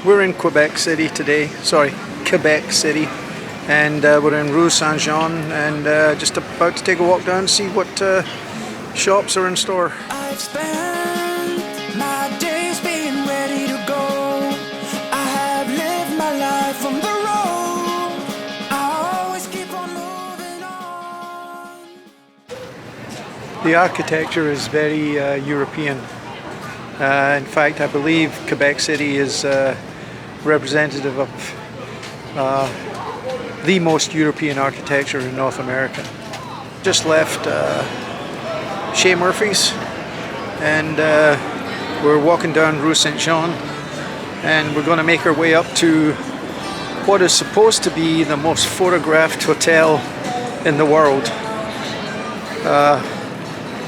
We're in Quebec City today, Quebec City, and we're in Rue Saint-Jean, and just about to take a walk down and see what shops are in store. I've spent my days being ready to go. I have lived my life on the road. I always keep on moving on. The architecture is very European. In fact, I believe Quebec City is representative of the most European architecture in North America. Just left Chez Murphy's, and we're walking down Rue Saint-Jean, and we're going to make our way up to what is supposed to be the most photographed hotel in the world,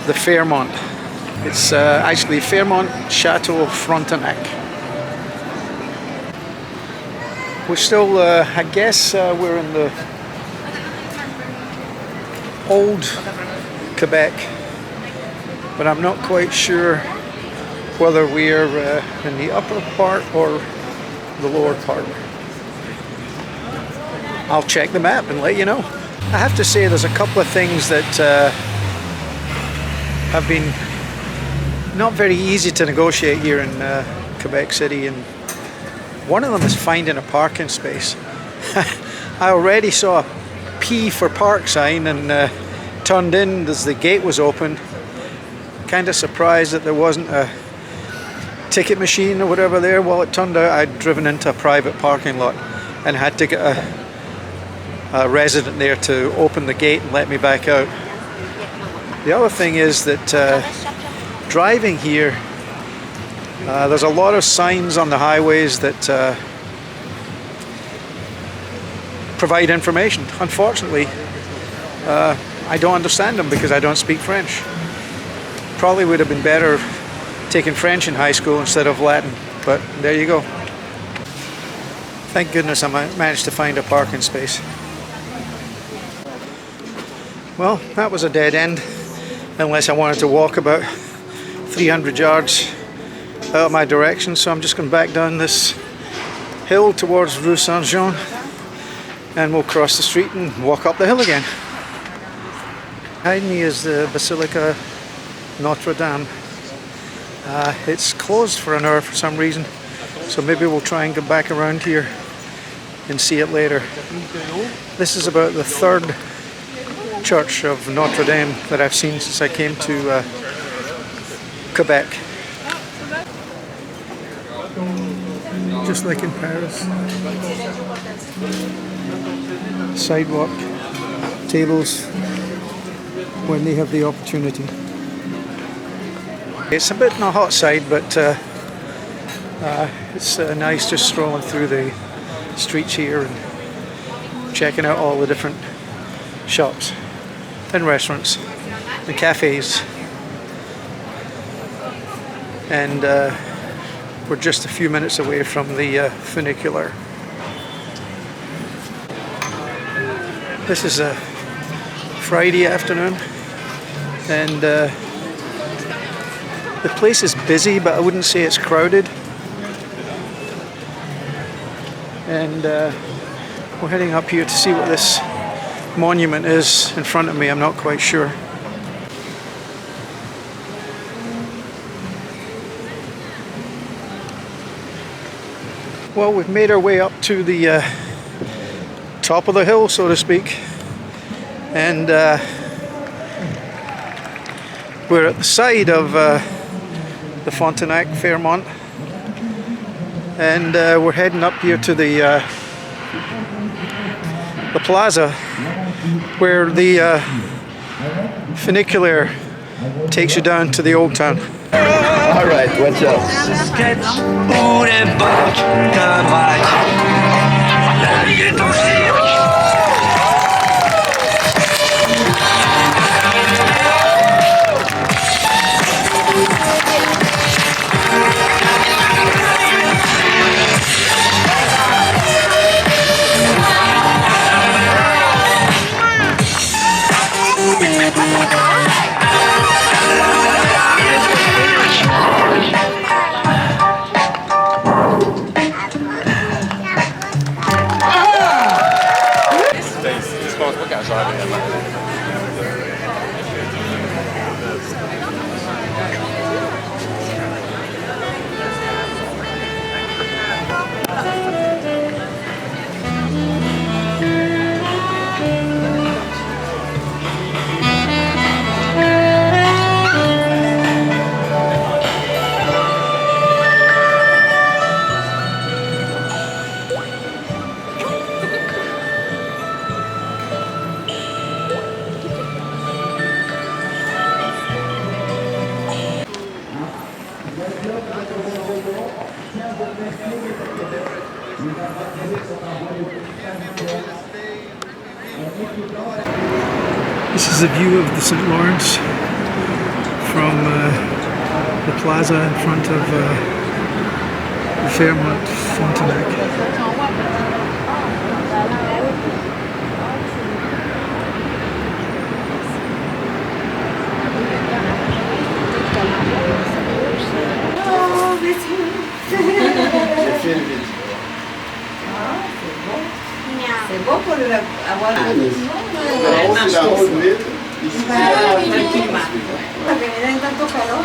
the Fairmont. It's actually Fairmont Chateau Frontenac. We're still, I guess we're in the old Quebec, but I'm not quite sure whether we're in the upper part or the lower part. I'll check the map and let you know. I have to say there's a couple of things that have been not very easy to negotiate here in Quebec City, and one of them is finding a parking space. I already saw a P for park sign and turned in as the gate was open. Kind of surprised that there wasn't a ticket machine or whatever there. Well, it turned out I'd driven into a private parking lot and had to get a resident there to open the gate and let me back out. The other thing is that driving here, there's a lot of signs on the highways that provide information. Unfortunately, I don't understand them because I don't speak French. Probably would have been better taking French in high school instead of Latin, but there you go. Thank goodness I managed to find a parking space. Well, that was a dead end, unless I wanted to walk about 300 yards out of my direction, so I'm just going back down this hill towards Rue Saint-Jean, and we'll cross the street and walk up the hill again. Behind me is the Basilica Notre Dame. It's closed for an hour for some reason, so maybe we'll try and get back around here and see it later. This is about the third church of Notre Dame that I've seen since I came to Quebec. Just like in Paris. Sidewalk tables when they have the opportunity. It's a bit on the hot side, but it's nice just strolling through the streets here and checking out all the different shops and restaurants and cafes. And we're just a few minutes away from the funicular. This is a Friday afternoon, and the place is busy, but I wouldn't say it's crowded. And we're heading up here to see what this monument is in front of me. I'm not quite sure. Well, we've made our way up to the top of the hill, so to speak, and we're at the side of the Frontenac Fairmont, and we're heading up here to the plaza where the funicular takes you down to the old town. All right, what's up? This is a view of the St. Lawrence from the plaza in front of the Fairmont Frontenac. C'est bon pour avoir la maison.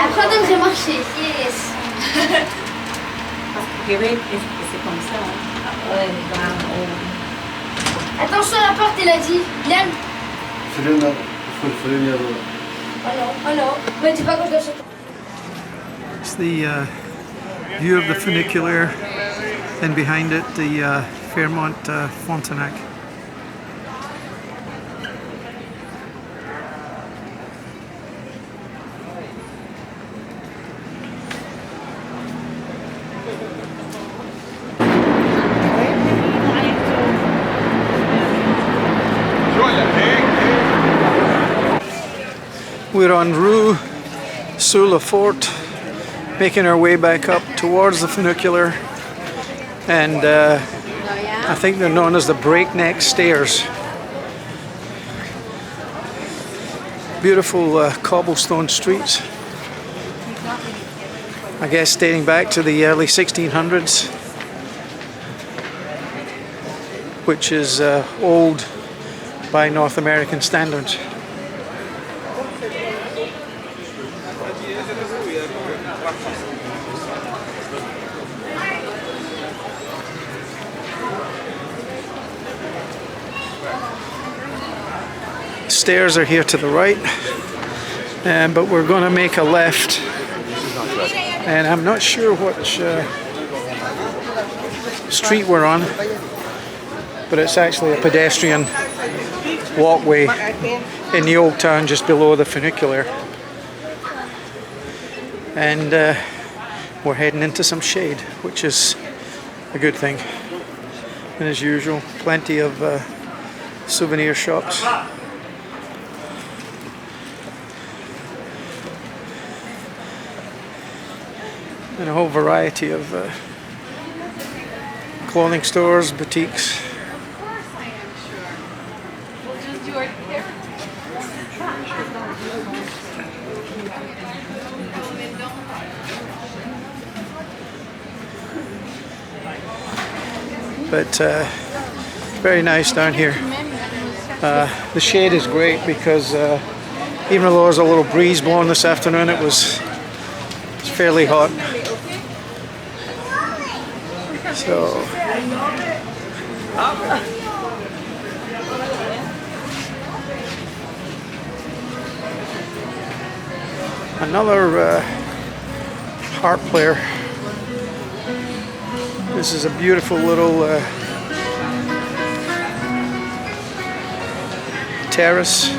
Après, on devrait marcher. Yes. Parce que Québec, c'est comme ça. Attention à la porte, il a dit. Liane. Oh non. Mais dis pas que je dois sauter. It's the view of the funicular, and behind it the Fairmont Frontenac. We're on Rue sur le Fort, making our way back up towards the funicular, and I think they're known as the breakneck stairs. Beautiful cobblestone streets, I guess dating back to the early 1600s, which is old by North American standards. Stairs are here to the right, but we're going to make a left, and I'm not sure which street we're on, but it's actually a pedestrian walkway in the old town just below the funicular, and we're heading into some shade, which is a good thing. And as usual, plenty of souvenir shops. And a whole variety of clothing stores, boutiques. But very nice down here. The shade is great because even though there was a little breeze blowing this afternoon, it's fairly hot. So another harp player. This is a beautiful little terrace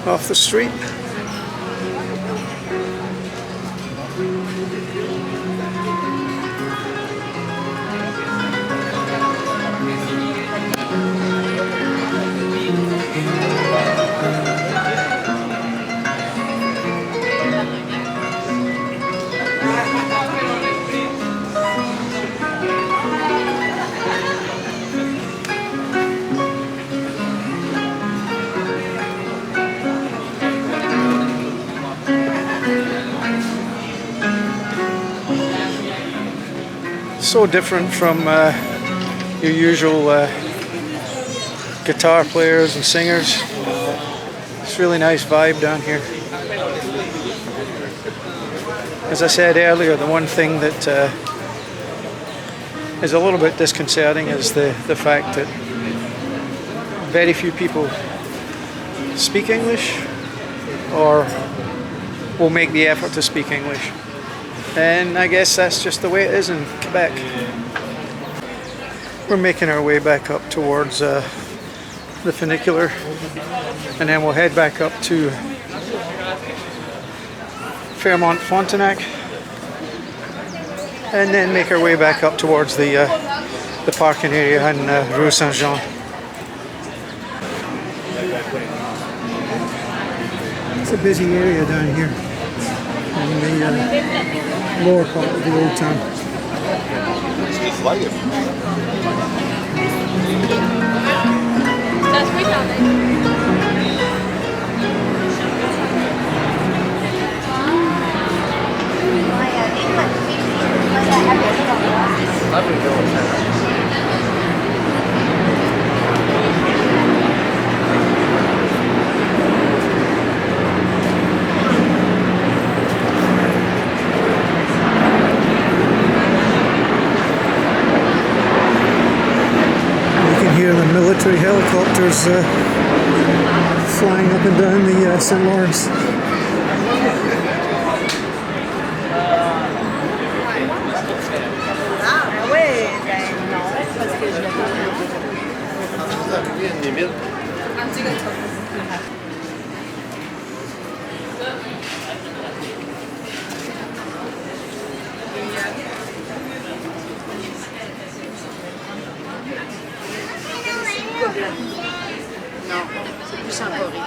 off the street. So different from your usual guitar players and singers. It's a really nice vibe down here. As I said earlier, the one thing that is a little bit disconcerting is the fact that very few people speak English or will make the effort to speak English. And I guess that's just the way it is in Quebec. We're making our way back up towards the funicular, and then we'll head back up to Fairmont Frontenac, and then make our way back up towards the parking area in Rue Saint-Jean. It's a busy area down here in the lower part of the old town. Hear the military helicopters flying up and down the St. Lawrence. Non, c'est plus un porri.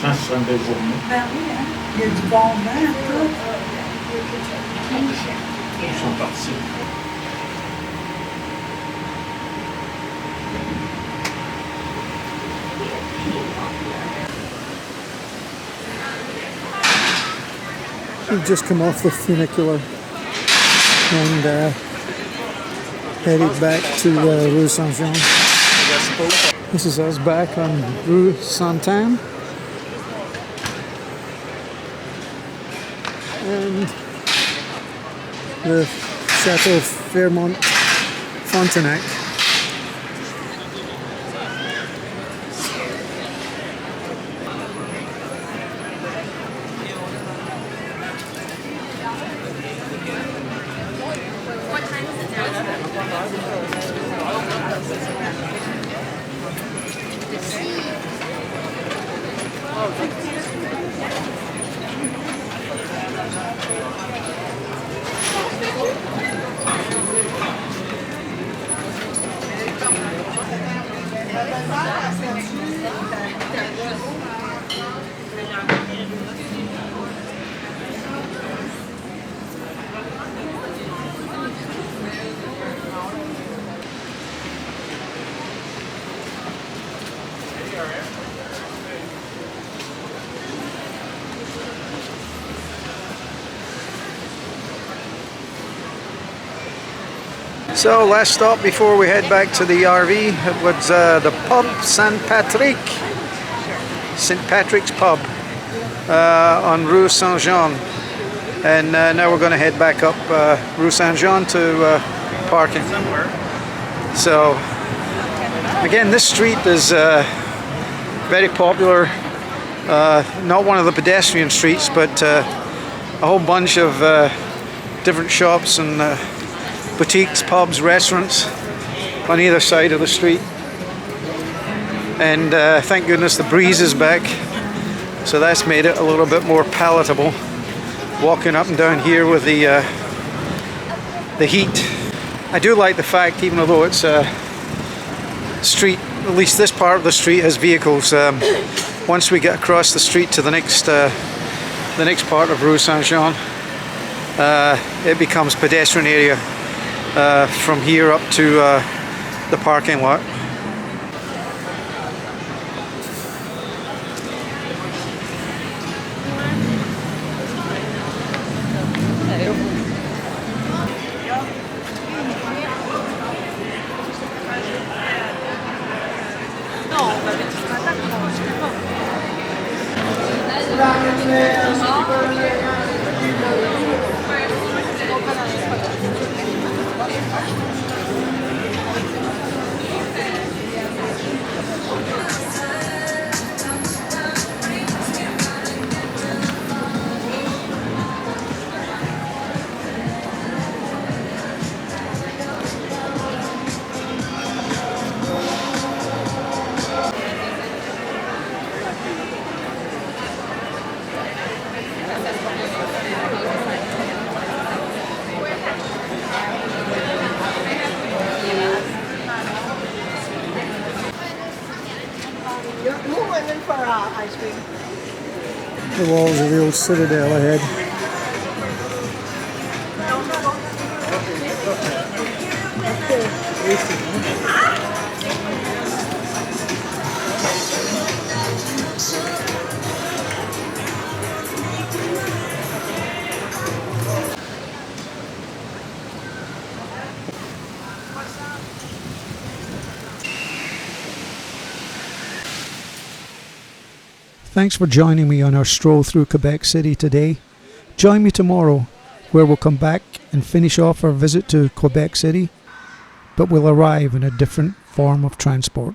Ça sera une belle journée. Ben oui, hein? Il y a du bon vent, tout. Ils sont partis. We've just come off the funicular and headed back to Rue Saint-Jean. This is us back on Rue Saint-Anne. And the Chateau Fairmont Frontenac. So last stop before we head back to the RV, it was the pub St. Patrick's pub on Rue Saint-Jean, and now we're going to head back up Rue Saint-Jean to parking. So again, this street is very popular, not one of the pedestrian streets, but a whole bunch of different shops and boutiques, pubs, restaurants on either side of the street. And thank goodness the breeze is back, so that's made it a little bit more palatable walking up and down here with the heat. I do like the fact, even though it's a street, at least this part of the street has vehicles, once we get across the street to the next part of Rue Saint-Jean, it becomes pedestrian area from here up to the parking lot. The walls of the old citadel ahead. Thanks for joining me on our stroll through Quebec City today. Join me tomorrow, where we'll come back and finish off our visit to Quebec City, but we'll arrive in a different form of transport.